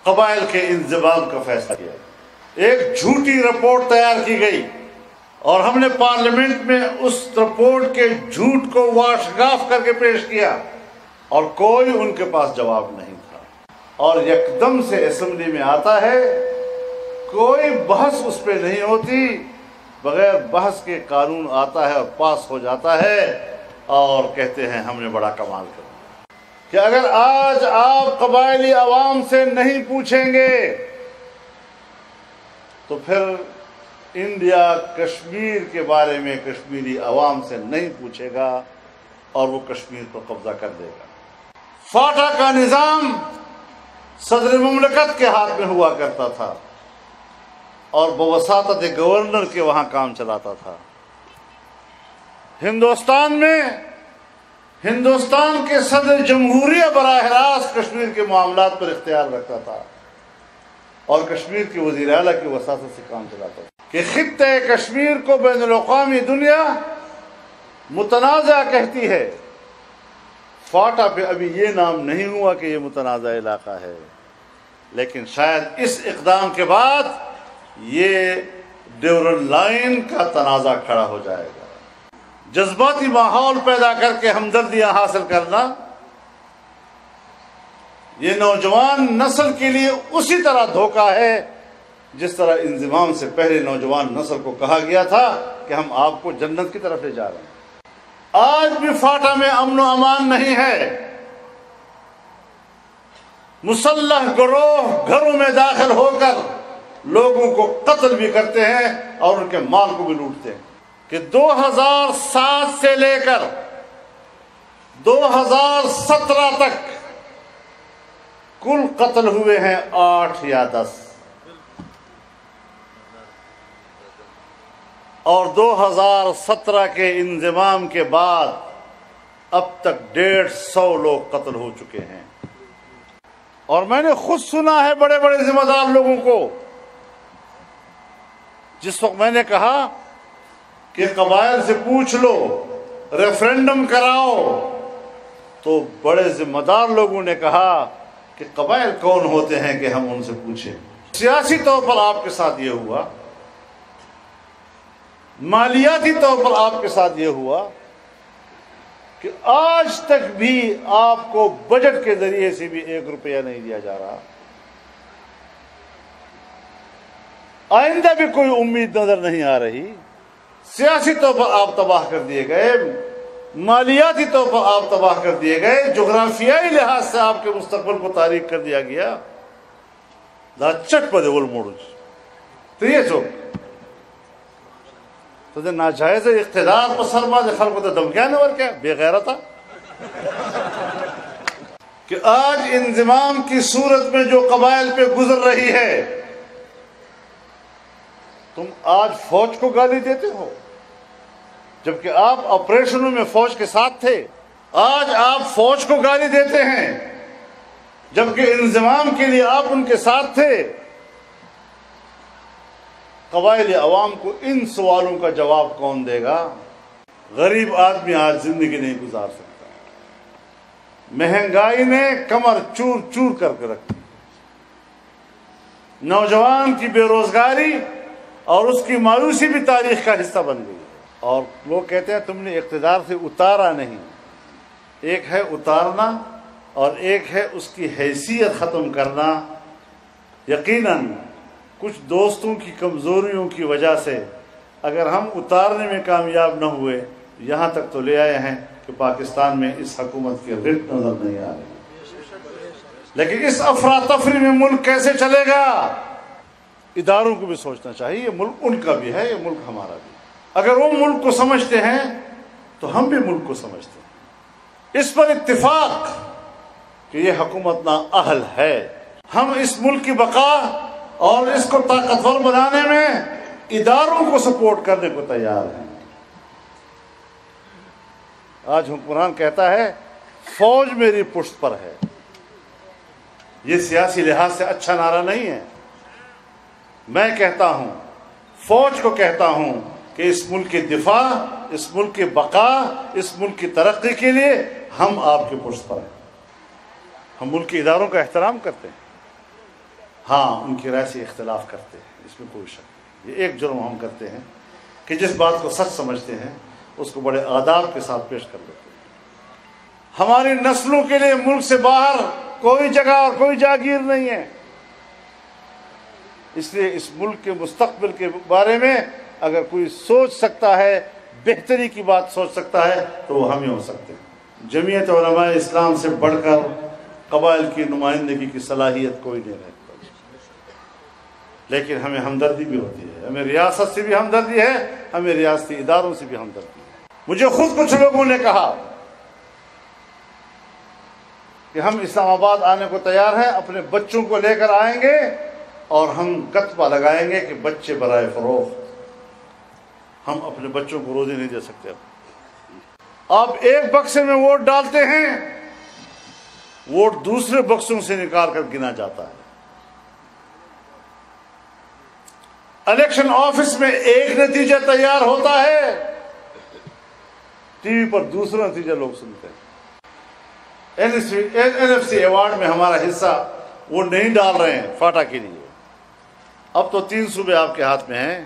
قبائل کے انضمام کا فیصلہ کیا. ایک جھوٹی رپورٹ تیار کی گئی اور ہم نے پارلیمنٹ میں اس رپورٹ کے جھوٹ کو واشگاف کر کے پیش کیا اور کوئی ان کے پاس جواب نہیں تھا. اور یکدم سے اسمبلی میں آتا ہے، کوئی بحث اس پہ نہیں ہوتی، بغیر بحث کے قانون آتا ہے اور پاس ہو جاتا ہے اور کہتے ہیں ہم نے بڑا کمال کر دیا. کہ اگر آج آپ قبائلی عوام سے نہیں پوچھیں گے تو پھر انڈیا کشمیر کے بارے میں کشمیری عوام سے نہیں پوچھے گا اور وہ کشمیر پر قبضہ کر دے گا. فاٹا کا نظام صدر مملکت کے ہاتھ میں ہوا کرتا تھا اور بواسطت گورنر کے وہاں کام چلاتا تھا. ہندوستان میں ہندوستان کے صدر جمہوریہ براہ راست کشمیر کے معاملات پر اختیار رکھتا تھا اور کشمیر کے وزیر اعلیٰ کی وساطت سے کام چلاتا تھا. کہ خطہ کشمیر کو بین الاقوامی دنیا متنازع کہتی ہے. فاٹا پہ ابھی یہ نام نہیں ہوا کہ یہ متنازع علاقہ ہے، لیکن شاید اس اقدام کے بعد یہ ڈیورنڈ لائن کا تنازع کھڑا ہو جائے گا. جذباتی ماحول پیدا کر کے ہمدردیاں حاصل کرنا یہ نوجوان نسل کے لیے اسی طرح دھوکہ ہے جس طرح انضمام سے پہلے نوجوان نسل کو کہا گیا تھا کہ ہم آپ کو جنت کی طرف لے جا رہے ہیں. آج بھی فاٹا میں امن و امان نہیں ہے. مسلح گروہ گھروں میں داخل ہو کر لوگوں کو قتل بھی کرتے ہیں اور ان کے مال کو بھی لوٹتے ہیں. کہ 2007 سے لے کر 2017 تک کل قتل ہوئے ہیں 8 یا 10 اور 2017 کے انضمام کے بعد اب تک 150 لوگ قتل ہو چکے ہیں. اور میں نے خود سنا ہے بڑے بڑے ذمہ دار لوگوں کو، جس وقت میں نے کہا کہ قبائل سے پوچھ لو، ریفرینڈم کراؤ، تو بڑے ذمہ دار لوگوں نے کہا کہ قبائل کون ہوتے ہیں کہ ہم ان سے پوچھیں. سیاسی طور پر آپ کے ساتھ یہ ہوا، مالیاتی طور پر آپ کے ساتھ یہ ہوا کہ آج تک بھی آپ کو بجٹ کے ذریعے سے بھی 1 روپیہ نہیں دیا جا رہا. آئندہ بھی کوئی امید نظر نہیں آ رہی. سیاسی طور پر آپ تباہ کر دیے گئے، مالیاتی طور پر آپ تباہ کر دیے گئے، جغرافیائی لحاظ سے آپ کے مستقبل کو تاریک کر دیا گیا. دا چٹ پدے ول موڑ تو یہ چو تو ناجائز اقتدار پر سرما خلق تو دمکیا نے اور کیا بے غیرتا. کہ آج انضمام کی صورت میں جو قبائل پہ گزر رہی ہے، تم آج فوج کو گالی دیتے ہو جبکہ آپ آپریشنوں میں فوج کے ساتھ تھے. آج آپ فوج کو گالی دیتے ہیں جبکہ انضمام کے لیے آپ ان کے ساتھ تھے. قبائلی عوام کو ان سوالوں کا جواب کون دے گا؟ غریب آدمی آج زندگی نہیں گزار سکتا. مہنگائی نے کمر چور چور کر کے رکھی. نوجوان کی بے روزگاری اور اس کی مایوسی بھی تاریخ کا حصہ بن گئی. اور لوگ کہتے ہیں تم نے اقتدار سے اتارا نہیں. ایک ہے اتارنا اور ایک ہے اس کی حیثیت ختم کرنا. یقیناً کچھ دوستوں کی کمزوریوں کی وجہ سے اگر ہم اتارنے میں کامیاب نہ ہوئے، یہاں تک تو لے آئے ہیں کہ پاکستان میں اس حکومت کے رٹ نظر نہیں آ رہے. لیکن اس افراتفری میں ملک کیسے چلے گا؟ اداروں کو بھی سوچنا چاہیے. یہ ملک ان کا بھی ہے، یہ ملک ہمارا بھی. اگر وہ ملک کو سمجھتے ہیں تو ہم بھی ملک کو سمجھتے ہیں. اس پر اتفاق کہ یہ حکومت نااہل ہے. ہم اس ملک کی بقا اور اس کو طاقتور بنانے میں اداروں کو سپورٹ کرنے کو تیار ہیں. آج حکمران کہتا ہے فوج میری پشت پر ہے. یہ سیاسی لحاظ سے اچھا نعرہ نہیں ہے. میں کہتا ہوں، فوج کو کہتا ہوں کہ اس ملک کی دفاع، اس ملک کی بقا، اس ملک کی ترقی کے لیے ہم آپ کے پشت پر ہیں. ہم ملک کے اداروں کا احترام کرتے ہیں. ہاں ان کی رائے سے اختلاف کرتے ہیں، اس میں کوئی شک نہیں۔ یہ ایک جرم ہم کرتے ہیں کہ جس بات کو سچ سمجھتے ہیں اس کو بڑے آداب کے ساتھ پیش کر لیتے ہیں۔ ہماری نسلوں کے لیے ملک سے باہر کوئی جگہ اور کوئی جاگیر نہیں ہے، اس لیے اس ملک کے مستقبل کے بارے میں اگر کوئی سوچ سکتا ہے، بہتری کی بات سوچ سکتا ہے تو وہ ہم ہی ہو سکتے ہیں۔ جمعیت علماء اسلام سے بڑھ کر قبائل کی نمائندگی کی صلاحیت کوئی نہیں رہتی، لیکن ہمیں ہمدردی بھی ہوتی ہے، ہمیں ریاست سے بھی ہمدردی ہے، ہمیں ریاستی اداروں سے بھی ہمدردی ہے۔ مجھے خود کچھ لوگوں نے کہا کہ ہم اسلام آباد آنے کو تیار ہیں، اپنے بچوں کو لے کر آئیں گے اور ہم گتپا لگائیں گے کہ بچے برائے فروخت، ہم اپنے بچوں کو روزی نہیں دے سکتے۔ آپ ایک بکسے میں ووٹ ڈالتے ہیں، ووٹ دوسرے بکسوں سے نکال کر گنا جاتا ہے۔ الیکشن آفس میں ایک نتیجہ تیار ہوتا ہے، ٹی وی پر دوسرا نتیجہ لوگ سنتے ہیں۔ NFC ایوارڈ میں ہمارا حصہ وہ نہیں ڈال رہے ہیں فاٹا کے لیے، اب تو 3 صوبے آپ کے ہاتھ میں ہیں،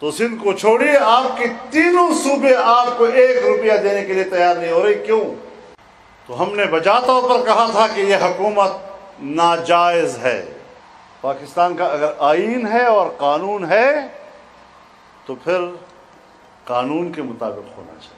تو سندھ کو چھوڑیے، آپ کے تینوں صوبے آپ کو 1 روپیہ دینے کے لیے تیار نہیں ہو رہی۔ کیوں؟ تو ہم نے بجا طور پر کہا تھا کہ یہ حکومت ناجائز ہے۔ پاکستان کا اگر آئین ہے اور قانون ہے تو پھر قانون کے مطابق ہونا چاہیے۔